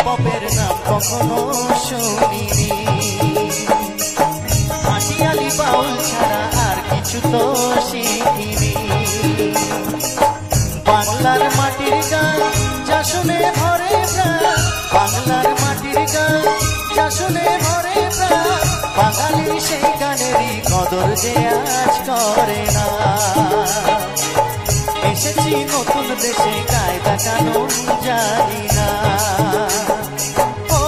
পপের নাম কখনো শুনিনি। ভাটিয়ালি বাউল ছাড়া আর কিছু তো শিখিনি। বাংলার মাটির গান যা শুনে ভরে প্রাণ, বাংলার মাটির গান যা শুনে ভরে প্রাণ, বাঙালির সেই গানেরই কদর যে আজ করে না। এসেছি নতুন দেশে কায়দা কানুন জানি না। ও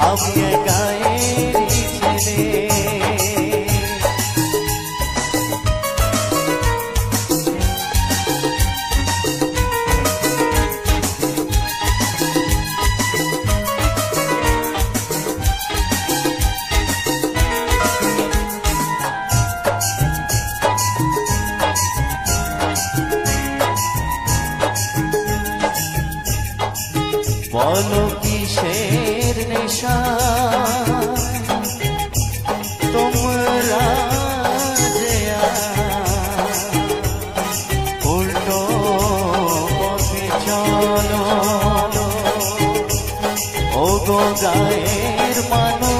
আমি একাই ছেলে। বলো কিসের নেশা তোমরা যে উল্টো পথে চলো, ও গো গায়ের মানুষ